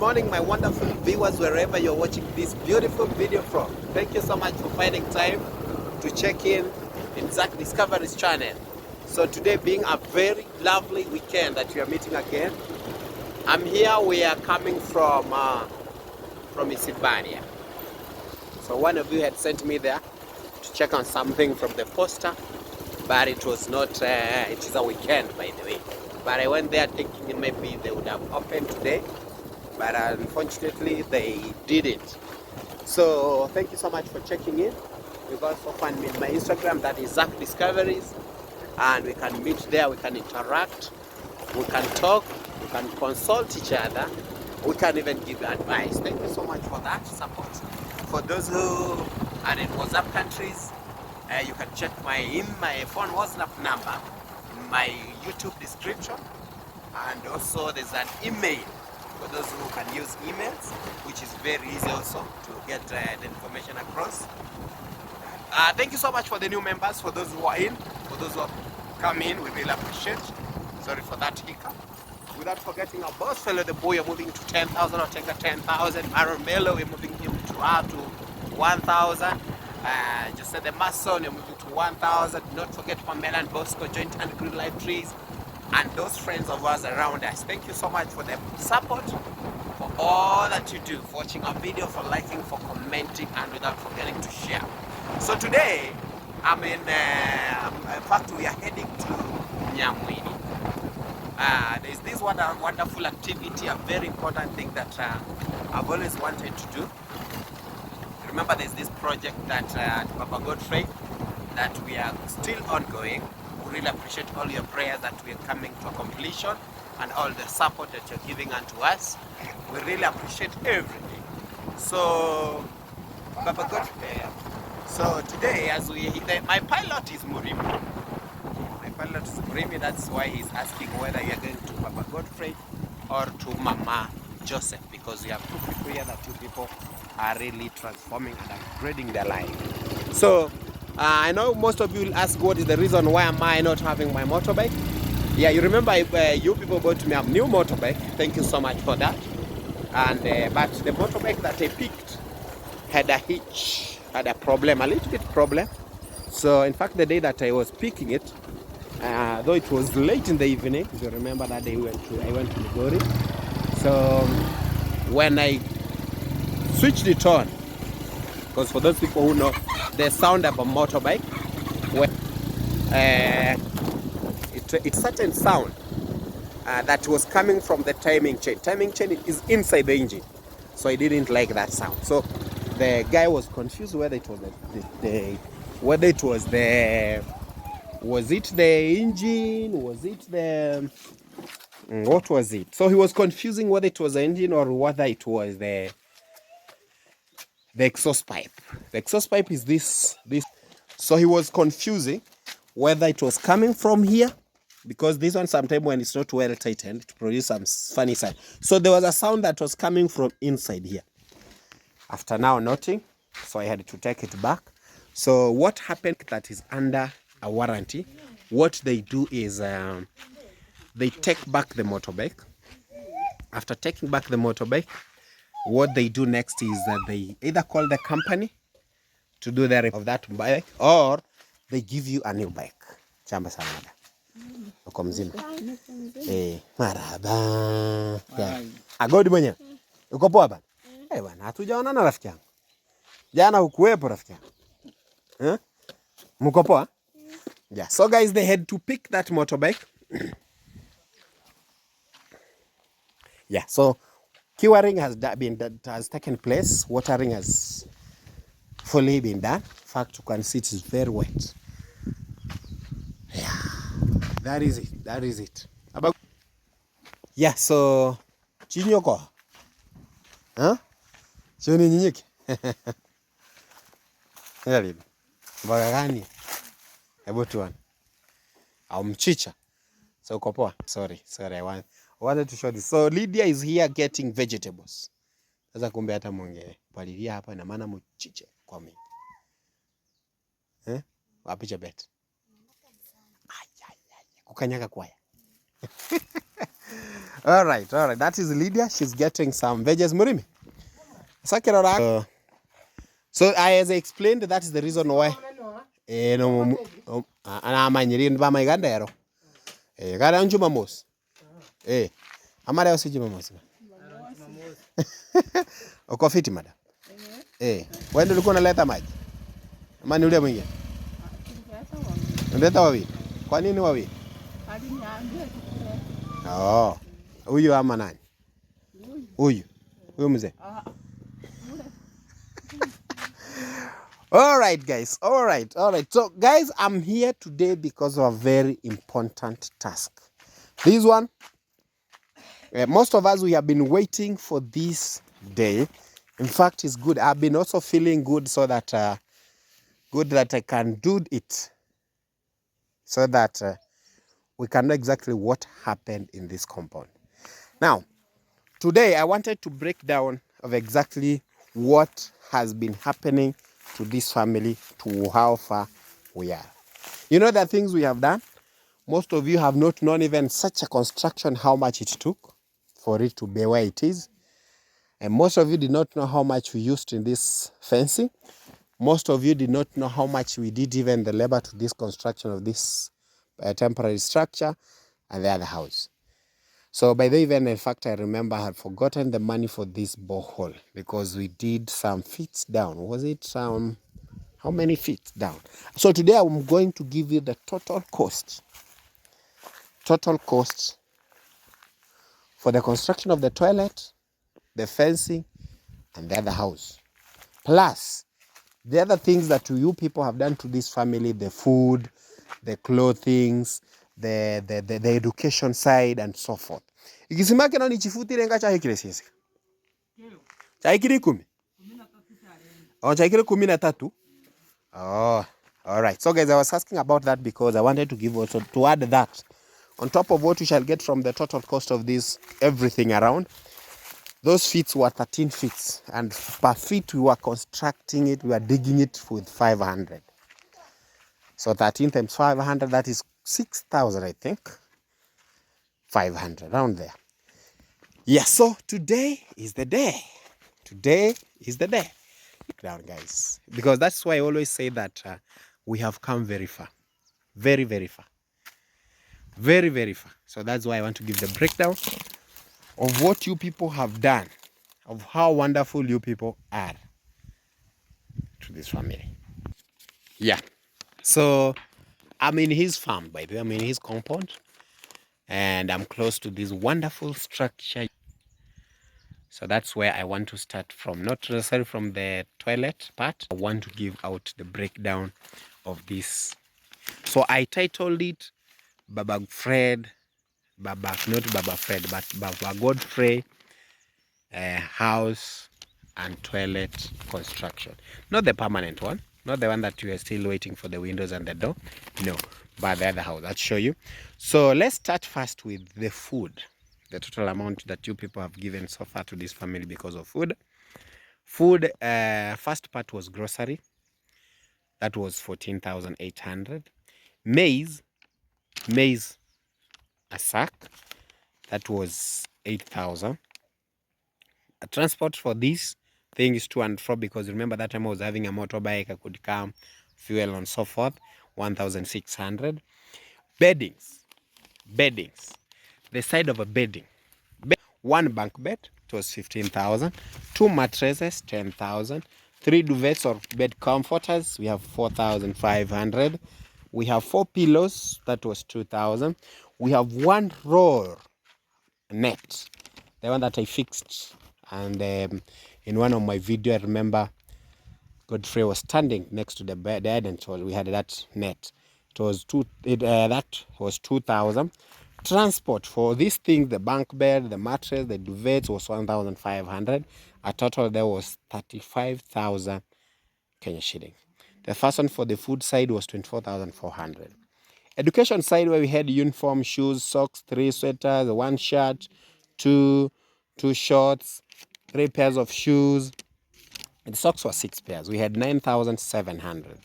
morning, my wonderful viewers, wherever you're watching this beautiful video from. Thank you so much for finding time to check in Zach Discoveries channel. So today being a very lovely weekend that we are meeting again. I'm here, we are coming from Isibania. So one of you had sent me there to check on something from the poster, but it was not, it is a weekend by the way. But I went there thinking maybe they would have opened today, but unfortunately they didn't. So thank you so much for checking in. You can also find me on my Instagram, that is Zach Discoveries, and we can meet there, we can interact, we can talk, we can consult each other, we can even give advice. Thank you so much for that support. For those who are in WhatsApp countries, you can check my phone WhatsApp number in my YouTube description, and also there's an email for those who can use emails, which is very easy also to get the information across. Thank you so much for the new members, for those who are in, for those who have come in, we really appreciate. Sorry for that hiccup. Without forgetting our boss fellow, the boy, are moving to 10,000, or take a 10,000. Aaron Melo, we're moving him to 1,000. Just said the Mason, you're moving to 1,000. Not forget Pamela and Bosco, Joint and Green Life Trees, and those friends of us around us. Thank you so much for the support, for all that you do, for watching our video, for liking, for commenting, and without forgetting to share. So today, in fact, we are heading to Nyamwini. There's this wonderful activity, a very important thing that I've always wanted to do. Remember, there's this project that Papa Godfrey, that we are still ongoing. We really appreciate all your prayers that we are coming to a completion, and all the support that you're giving unto us. We really appreciate everything. So, Papa Godfrey, so today, my pilot is Murimi. Pilot is Murimi, that's why he's asking whether you're going to Papa Godfrey or to Mama Joseph, because we have two people here, that two people are really transforming and upgrading their life. So I know most of you will ask, what is the reason why am I not having my motorbike? Yeah, you remember you people bought me a new motorbike. Thank you so much for that. And but the motorbike that I picked had a hitch, had a problem, a little bit problem. So in fact, the day that I was picking it, though it was late in the evening, if you remember that day I went to Migori. So when I switched it on, because for those people who know the sound of a motorbike, when it's certain sound that was coming from the timing chain. Timing chain is inside the engine, so I didn't like that sound. So the guy was confused whether it was was it the engine? Was it the... what was it? So he was confusing whether it was the engine or whether it was the exhaust pipe. The exhaust pipe is this. So he was confusing whether it was coming from here, because this one sometimes when it's not well tightened, it produces some funny sound. So there was a sound that was coming from inside here. After now noting, so I had to take it back. So what happened, that is under a warranty, what they do is they take back the motorbike. After taking back the motorbike, what they do next is that they either call the company to do the repair of that bike, or they give you a new bike. Chamba sanada. Uko mzima? Marhaba. Agodi mwenye. Uko poa bana? Bana, hatujaonana rafiki yangu. Jana ukuwepo rafiki yangu. Mko poa? Yeah, so guys, they had to pick that motorbike. Yeah, so curing has taken place. Watering has fully been done. In fact, you can see it is very wet. Yeah, that is it. That is it. Yeah, so chinyoko. Huh? Choni nyinyiki. Yali. Mboga gani? Hebu tuone. Au mchicha. So uko poa? Sorry, I wanted to show this. So Lydia is here getting vegetables. Sasa kumbe hata mwonge palilia hapa, ina maana mchicha kwa mimi. Wapi cha bet? Kukanyaga kwaya. All right, all right. That is Lydia. She's getting some veggies. Murimi. So as I explained, that is the reason why. No, ama nyiri ba mai gandero. Gara njuma mos. Amara usijuma mos. Uko fiti madam? Wewe ulikuwa unaleta maji? Ama ni yule mwingine? Unaleta wawili. Kwa nini wawili? Oh. Huyu ama nani? Huyu mzee. All right, guys. All right. So, guys, I'm here today because of a very important task. This one, most of us, we have been waiting for this day. In fact, it's good. I've been also feeling good so that I can do it, so that we can know exactly what happened in this compound. Now, today I wanted to break down of exactly what has been happening to this family, to how far we are. You know the things we have done? Most of you have not known even such a construction, how much it took for it to be where it is. And most of you did not know how much we used in this fencing. Most of you did not know how much we did even the labor to this construction of this temporary structure and the other house. So by the even in fact, I remember I had forgotten the money for this borehole because we did some feet down. Was it some, how many feet down? So today I'm going to give you the total cost for the construction of the toilet, the fencing, and the other house. Plus, the other things that you people have done to this family, the food, the clothings, the education side, and so forth. Ikisimake na nichifutire nga chahikire sisi. Chahikire 10. Oh, chahikire 13. Oh, all right. So guys, I was asking about that because I wanted to give also to add that on top of what we shall get from the total cost of this everything around. Those feet were 13 feet, and per feet we were constructing it, we were digging it with 500. So 13 times 500, that is 6,000, I think. 500, around there. Yeah, so today is the day. Today is the day. Look down, guys. Because that's why I always say that we have come very far. Very, very far. Very, very far. So that's why I want to give the breakdown of what you people have done, of how wonderful you people are to this family. Yeah. So I'm in his farm, by the way. I'm in his compound. And I'm close to this wonderful structure. So that's where I want to start from. Not necessarily from the toilet part. I want to give out the breakdown of this. So I titled it Baba Fred, not Baba Fred, but Baba Godfrey house and toilet construction. Not the permanent one. Not the one that you are still waiting for the windows and the door. No, but the other house. I'll show you. So let's start first with the food. The total amount that you people have given so far to this family because of food. Food, first part was grocery. That was 14,800. Maize, a sack. That was 8,000. Transport for this thing is to and fro, because remember that time I was having a motorbike, I could come, fuel and so forth, 1,600. Beddings, the side of a bedding. One bunk bed, it was 15,000. Two mattresses, 10,000. Three duvets or bed comforters, we have 4,500. We have 4 pillows, that was 2,000. We have one roll net, the one that I fixed. And in one of my videos, I remember Godfrey was standing next to the bed and so we had that net. It was that was 2,000. Transport for these things, the bunk bed, the mattress, the duvets, was 1,500. A total there was 35,000 Kenya shillings. The first one for the food side was 24,400. Education side, where we had uniform, shoes, socks, 3 sweaters, 1 shirt, two shorts, 3 pairs of shoes. The socks were 6 pairs. We had 9,700.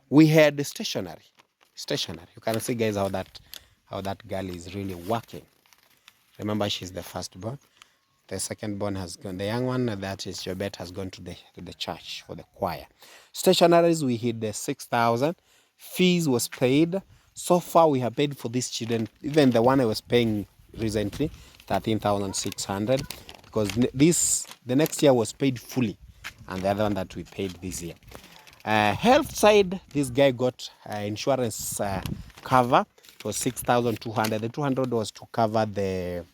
We had stationery. You can see, guys, how that girl is really working Remember, she's the firstborn. The second-born has gone. The young one, that is Jobet, has gone to the church for the choir. Stationaries, we hit the 6,000. Fees was paid. So far, we have paid for these children. Even the one I was paying recently, 13,600, because the next year was paid fully, and the other one that we paid this year. Health side, this guy got insurance cover. It was 6,200. The 200 was to cover the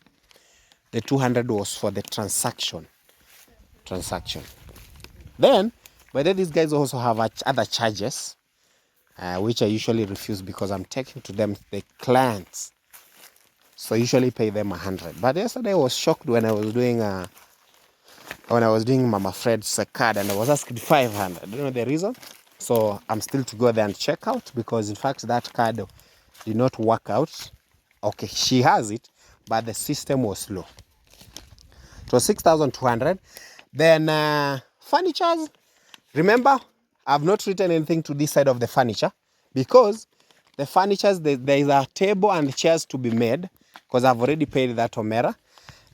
200 was for the transaction. Then, but then these guys also have other charges, which I usually refuse because I'm taking to them the clients. So I usually pay them 100. But yesterday I was shocked when I was doing Mama Fred's card and I was asked 500. Do you know the reason? So I'm still to go there and check out, because in fact that card did not work out. Okay, she has it, but the system was slow. It was 6,200. Then furnitures. Remember, I've not written anything to this side of the furniture, because the furnitures, there is a table and chairs to be made, because I've already paid that Omera.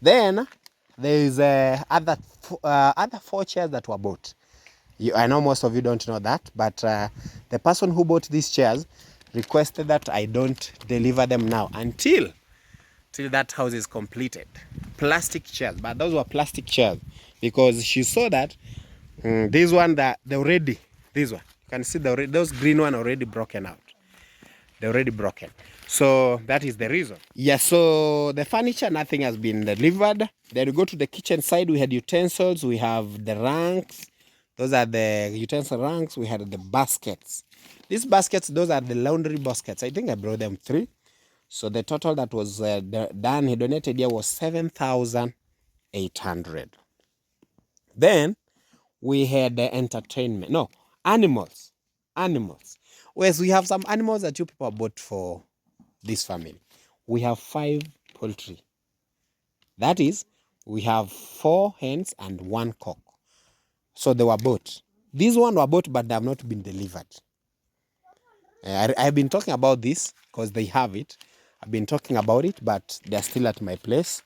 Then there is other 4 chairs that were bought. I know most of you don't know that, but the person who bought these chairs requested that I don't deliver them now until that house is completed. Plastic chairs, but those were plastic chairs, because she saw that this one, this one, you can see those green one already broken out. They're already broken. So that is the reason. Yeah, so the furniture, nothing has been delivered. Then we go to the kitchen side. We had utensils. We have the ranks. Those are the utensil ranks. We had the baskets. These baskets, those are the laundry baskets. I think I brought them 3. So the total that was done, he donated here, was 7,800. Then we had the entertainment. No, animals. Whereas we have some animals that you people bought for this family. We have 5 poultry. That is, we have 4 hens and 1 cock. So they were bought. These ones were bought, but they have not been delivered. I've been talking about this because they have it. I've been talking about it, but they're still at my place.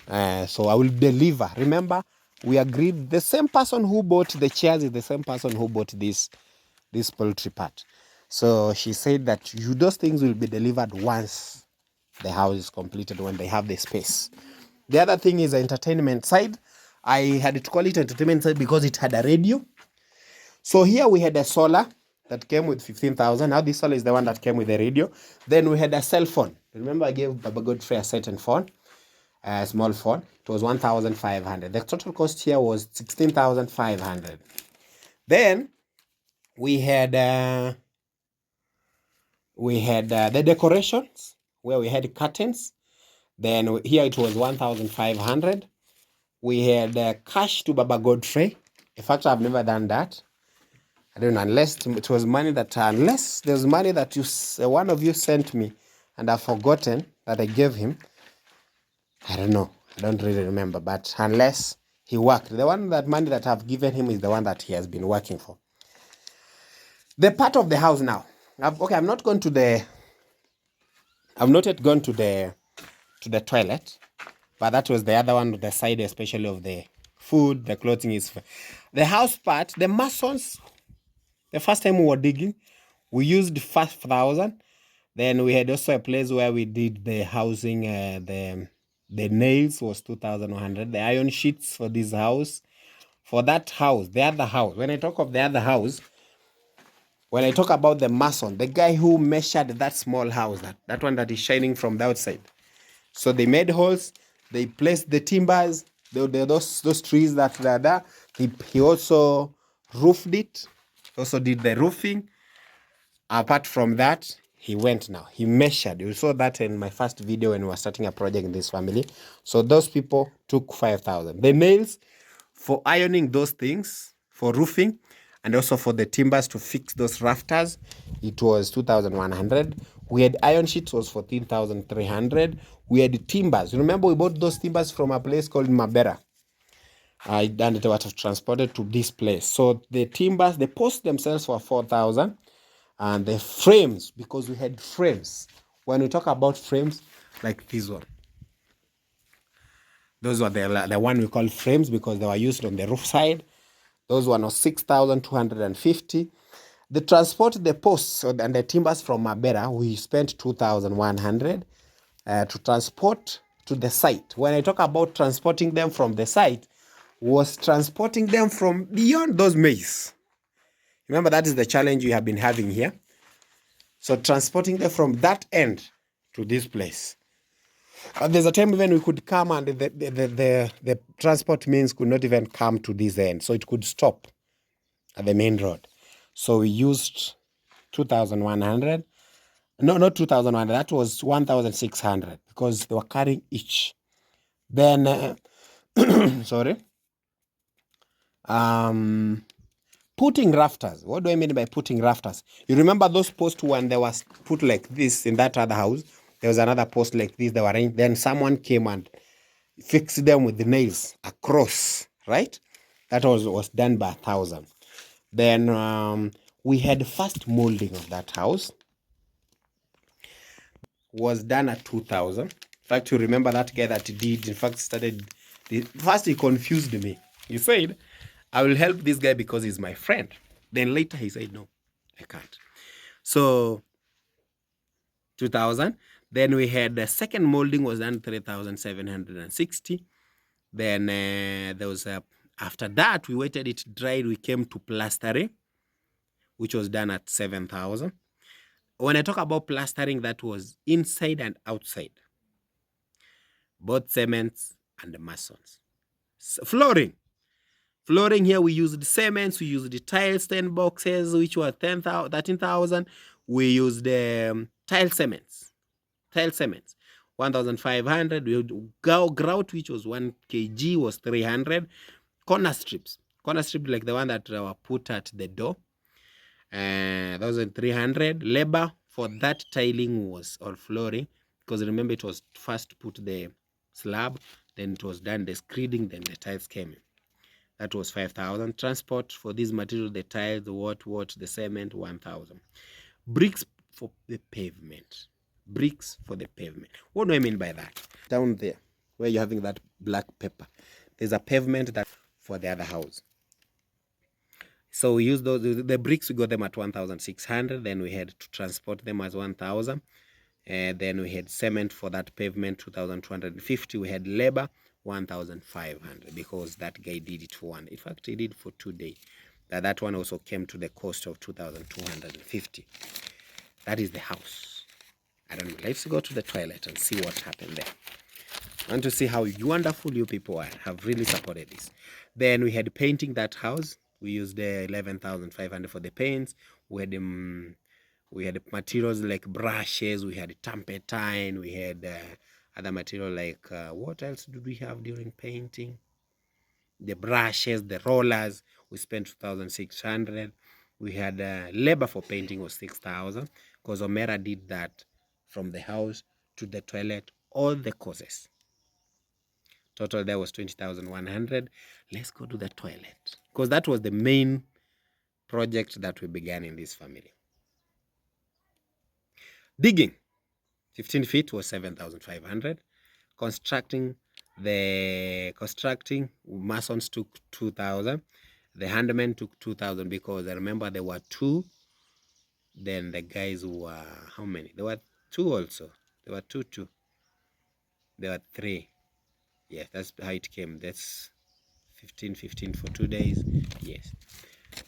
So I will deliver. Remember, we agreed the same person who bought the chairs is the same person who bought this poultry part. So she said that those things will be delivered once the house is completed, when they have the space. The other thing is the entertainment side. I had to call it entertainment side because it had a radio. So here we had a solar that came with 15,000. Now this solar is the one that came with the radio. Then we had a cell phone. Remember, I gave Baba Godfrey a certain phone, a small phone. It was 1,500. The total cost here was 16,500. Then we had the decorations, where we had curtains. Then here it was 1,500. We had cash to Baba Godfrey. In fact, I've never done that. I don't know, unless there's money that one of you sent me and I've forgotten that I gave him. I don't know. I don't really remember. But unless he worked, that money that I've given him is the one that he has been working for. The part of the house now. I've not yet gone to the toilet, but that was the other one, the side, especially of the food, the clothing is. The house part, the masons, the first time we were digging, we used 5,000. Then we had also a place where we did the housing, the nails was 2,100. The iron sheets for this house. For that house, the other house, when I talk of the other house, when I talk about the mason, the guy who measured that small house, that one that is shining from the outside. So they made holes, they placed the timbers, those trees that are there. He also roofed it, also did the roofing. Apart from that, he measured. You saw that in my first video when we were starting a project in this family. So those people took 5,000. The nails for ironing those things, for roofing, and also for the timbers to fix those rafters, it was 2,100. We had iron sheets, was 14,300. We had timbers. Remember, we bought those timbers from a place called Mabera. And it was transported to this place. So the timbers, the posts themselves were 4,000. And the frames, because we had frames. When we talk about frames, like this one. Those were the one we call frames because they were used on the roof side. Those one was 6,250. The transport, the posts and the timbers from Mabera, we spent 2,100 to transport to the site. When I talk about transporting them from the site, was transporting them from beyond those maize. Remember, that is the challenge we have been having here. So transporting them from that end to this place. There's a time even we could come and the transport means could not even come to this end. So it could stop at the main road. So we used 2,100. No, not 2,100. That was 1,600 because they were carrying each. Then, sorry. Putting rafters. What do I mean by putting rafters? You remember those posts when they was put like this in that other house? There was another post like this. They were arranged. Then someone came and fixed them with the nails across, right? That was done by 1,000. Then we had first molding of that house. Was done at 2,000. In fact, you remember that guy that did, in fact, started. First, he confused me. He said, I will help this guy because he's my friend. Then later he said, no, I can't. So 2,000. Then we had the second molding was done 3,760. Then there was after that we waited it dried. We came to plastering, which was done at 7,000. When I talk about plastering, that was inside and outside, both cements and the masons. So flooring here we used cements, we used the tiles 10 boxes, which were 13,000. We used tile cements 1,500. We had grout, which was 1 kg, was 300. Corner strips like the one that were put at the door, 1,300. Labor for that tiling was, or flooring, because remember it was first put the slab, then it was done the screeding, then the tiles came in. That was 5,000. Transport for this material, the tiles, the what, the cement, 1,000. Bricks for the pavement. What do I mean by that? Down there, where you're having that black pepper, there's a pavement that for the other house. So we used those, the bricks, we got them at 1,600. Then we had to transport them as 1,000. Then we had cement for that pavement, 2,250. We had labor, 1,500, because that guy did it for one. In fact, he did for 2 days. That one also came to the cost of 2,250. That is the house. I don't know. Let's go to the toilet and see what happened there. I want to see how wonderful you people are. Have really supported this. Then we had painting that house. We used 11,500 for the paints. We had materials like brushes. We had turpentine. We had other material like what else did we have during painting? The brushes, the rollers. We spent 2,600. We had labor for painting was 6,000, because Omera did that from the house to the toilet, all the courses. Total there was 20,100. Let's go to the toilet, because that was the main project that we began in this family. Digging, 15 feet was 7,500. Constructing, masons took 2,000. The handmen took 2,000, because I remember there were 2. Then the guys were, how many? There were 2 also. There were 2. There were 3. Yes, that's how it came. That's 15 for 2 days. Yes.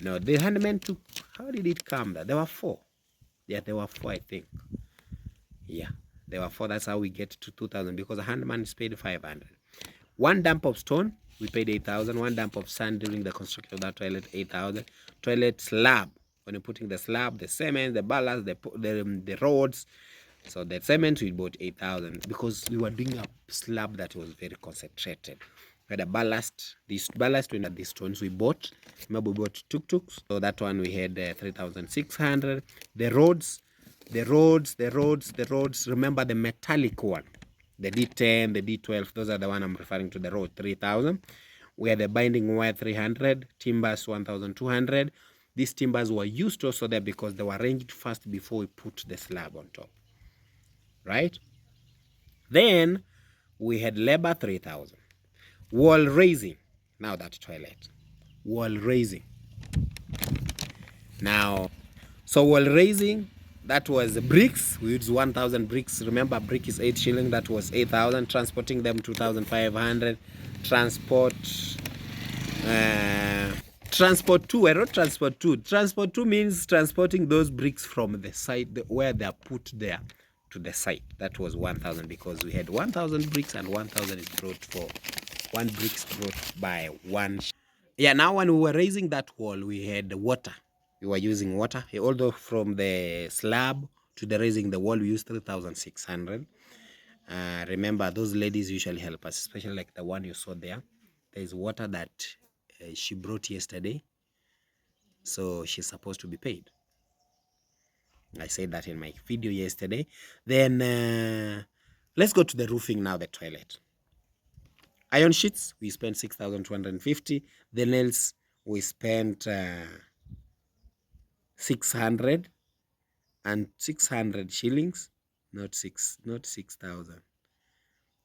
Now, the handmen took, how did it come that? There were 4. Yeah, there were 4, I think. Yeah, there were 4. That's how we get to 2,000, because the handman is paid 500. 1 dump of stone, we paid 8,000. 1 dump of sand during the construction of that toilet, 8,000. Toilet slab, when you're putting the slab, the cement, the ballast, the roads. So the cement we bought 8,000, because we were doing a slab that was very concentrated. We had a ballast. This ballast, we had the stones we bought. Remember, we bought tuk-tuks. So that one we had 3,600. The roads. Remember the metallic one, the D10, the D12. Those are the one I'm referring to. The road, 3,000. We had the binding wire, 300. Timbers, 1,200. These timbers were used also there because they were arranged first before we put the slab on top. Right? Then we had labor, 3,000. Wall raising. Now that toilet. Wall raising. Now, so wall raising, that was bricks. We used 1,000 bricks. Remember, brick is 8 shilling. That was 8,000. Transporting them 2,500. Transport. Transport 2. I wrote transport 2. Transport 2 means transporting those bricks from the site where they are put there to the site. That was 1,000 because we had 1,000 bricks and 1,000 is brought for one bricks brought by one. Yeah, now when we were raising that wall, we had water. We were using water. Although from the slab to the raising the wall, we used 3,600. Remember, those ladies usually help us, especially like the one you saw there. There's water that she brought yesterday, so she's supposed to be paid. I said that in my video yesterday. Then let's go to the roofing now, the toilet. Iron sheets, we spent 6,250. The nails, we spent 600 and 600 shillings, not 6,000.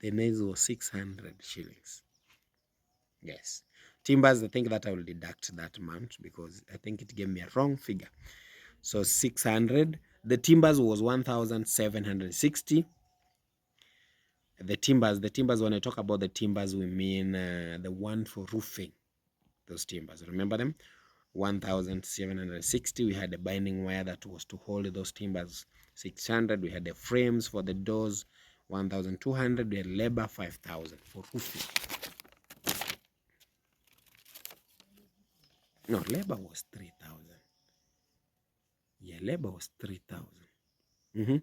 The nails was 600 shillings. Yes. Timbers, I think that I will deduct that amount because I think it gave me a wrong figure. So 600. The timbers was 1,760. The timbers, when I talk about the timbers, we mean the one for roofing. Those timbers, remember them? 1,760. We had a binding wire that was to hold those timbers. 600. We had the frames for the doors. 1,200. We had labor. 5,000 for roofing. No, labor was 3,000. Yeah, labor was 3,000.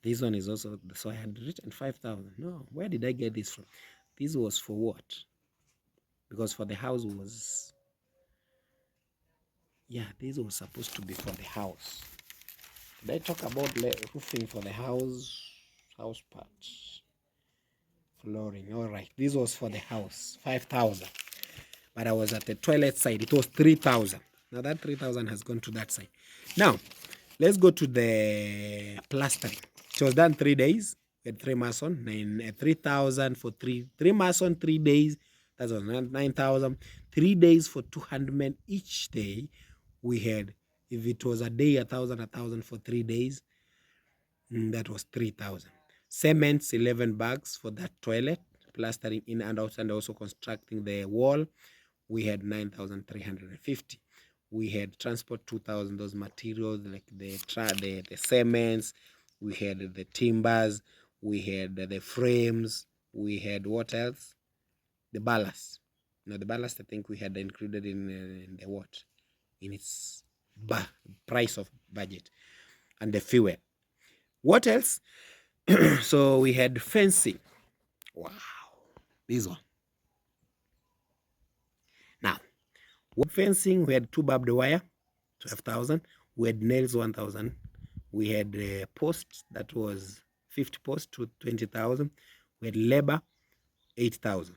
This one is also, so I had written 5,000. No, where did I get this from? This was for what? Because for the house was, yeah, this was supposed to be for the house. Did I talk about roofing for the house parts? Flooring, all right. This was for the house, 5,000. But I was at the toilet side, it was 3,000. Now that 3,000 has gone to that side. Now, let's go to the plastering. It was done 3 days. We had 3 mason, 3,000 for 3 mason, 3 days. That was 9,000. 3 days for 200 men each day. We had, if it was a day, 1,000 for 3 days. That was 3,000. Cements, 11 bags for that toilet, plastering in and out, and also constructing the wall. We had 9,350. We had transport 2,000, those materials like the cements. We had the timbers. We had the frames. We had what else? The ballast. Now the ballast, I think we had included in the what? In its price of budget. And the fuel. What else? So we had fencing. Wow. This one. Now, fencing, we had 2 barbed wire, 12,000. We had nails, 1,000. We had posts, that was 50 posts to 20,000. We had labor, 8,000.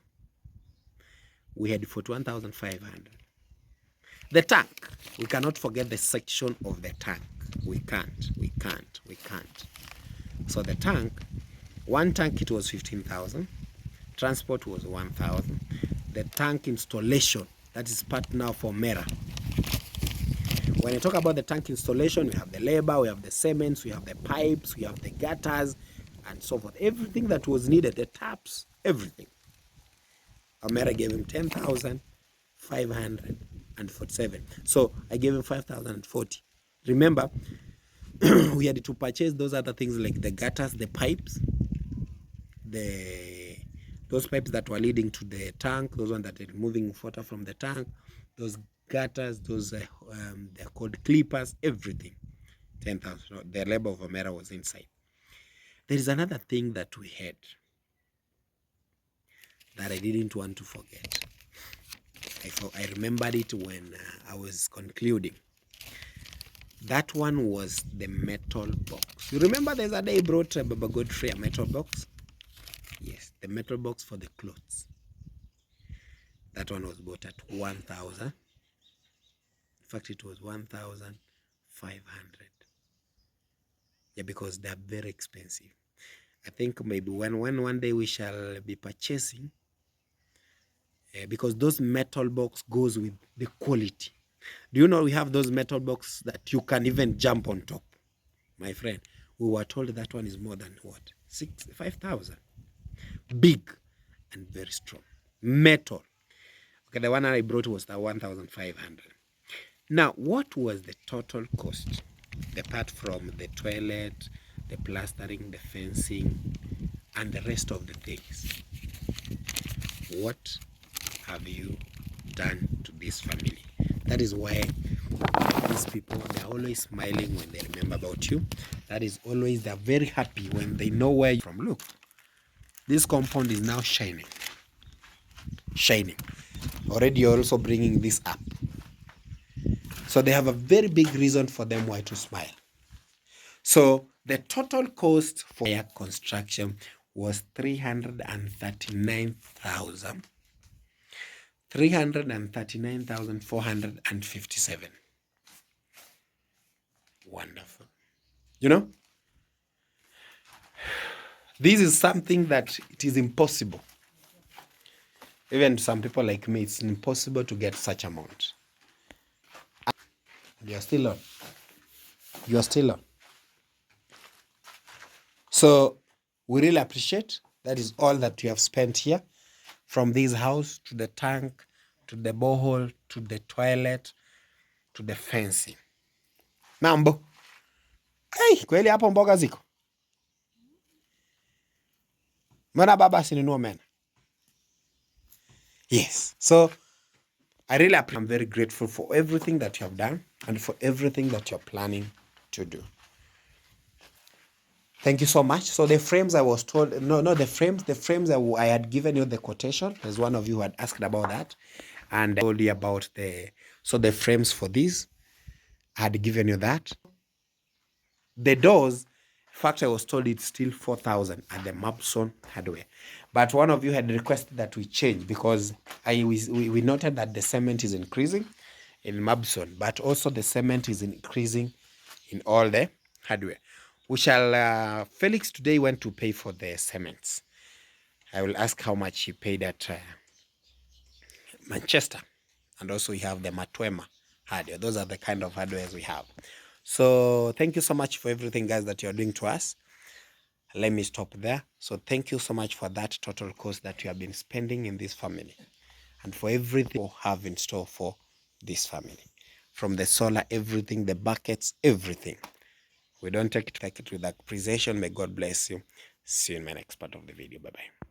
We had 41,500. The tank, we cannot forget the section of the tank. We can't. So the tank, one tank, it was 15,000. Transport was 1,000. The tank installation, that is part now for Mera. When I talk about the tank installation, we have the labor, we have the cements, we have the pipes, we have the gutters, and so forth. Everything that was needed, the taps, everything. Mera gave him 10,547. So I gave him 5,040. Remember, we had to purchase those other things like the gutters, the pipes, those pipes that were leading to the tank, those ones that are removing water from the tank, those gutters, those they're called clippers, everything. 10,000. The labor of Omera was inside. There is another thing that we had that I didn't want to forget. I remembered it when I was concluding. That one was the metal box. You remember there's a day I brought Baba Godfrey a metal box? Yes, the metal box for the clothes. That one was bought at 1,000. In fact, it was 1,500. Yeah, because they're very expensive. I think maybe when one day we shall be purchasing, because those metal box goes with the quality. Do you know we have those metal box that you can even jump on top? My friend, we were told that one is more than what? 5,000. Big and very strong. Metal. Okay, the one I brought was the 1,500. Now, what was the total cost? Apart from the toilet, the plastering, the fencing, and the rest of the things. What have you done to this family? That is why these people, they're always smiling when they remember about you. That is always, they're very happy when they know where you're from. Look, this compound is now shining. Shining. Already you're also bringing this up. So they have a very big reason for them why to smile. So the total cost for their construction was 339,000. 339,457. Wonderful. You know, this is something that it is impossible. Even to some people like me, it's impossible to get such amount. You're still on. You're still on. So we really appreciate that is all that you have spent here. From this house to the tank, to the borehole, to the toilet, to the fencing. Mambo. Hey, kweli hapo mboga ziko. Mbona baba asinunue mena? Yes. So I really appreciate. I'm very grateful for everything that you have done and for everything that you're planning to do. Thank you so much. So the frames I was told, the frames I had given you the quotation. There's one of you who had asked about that. And I told you about the frames for these. I had given you that. The doors, in fact, I was told it's still 4,000 at the Mapson hardware. But one of you had requested that we change because we noted that the cement is increasing in Mabson, but also the cement is increasing in all the hardware. We shall, Felix today went to pay for the cements. I will ask how much he paid at Manchester. And also we have the Matwema hardware. Those are the kind of hardwares we have. So thank you so much for everything, guys, that you're doing to us. Let me stop there. So thank you so much for that total cost that you have been spending in this family. And for everything you have in store for this family. From the solar, everything, the buckets, everything. We don't take it with appreciation. May God bless you. See you in my next part of the video. Bye-bye.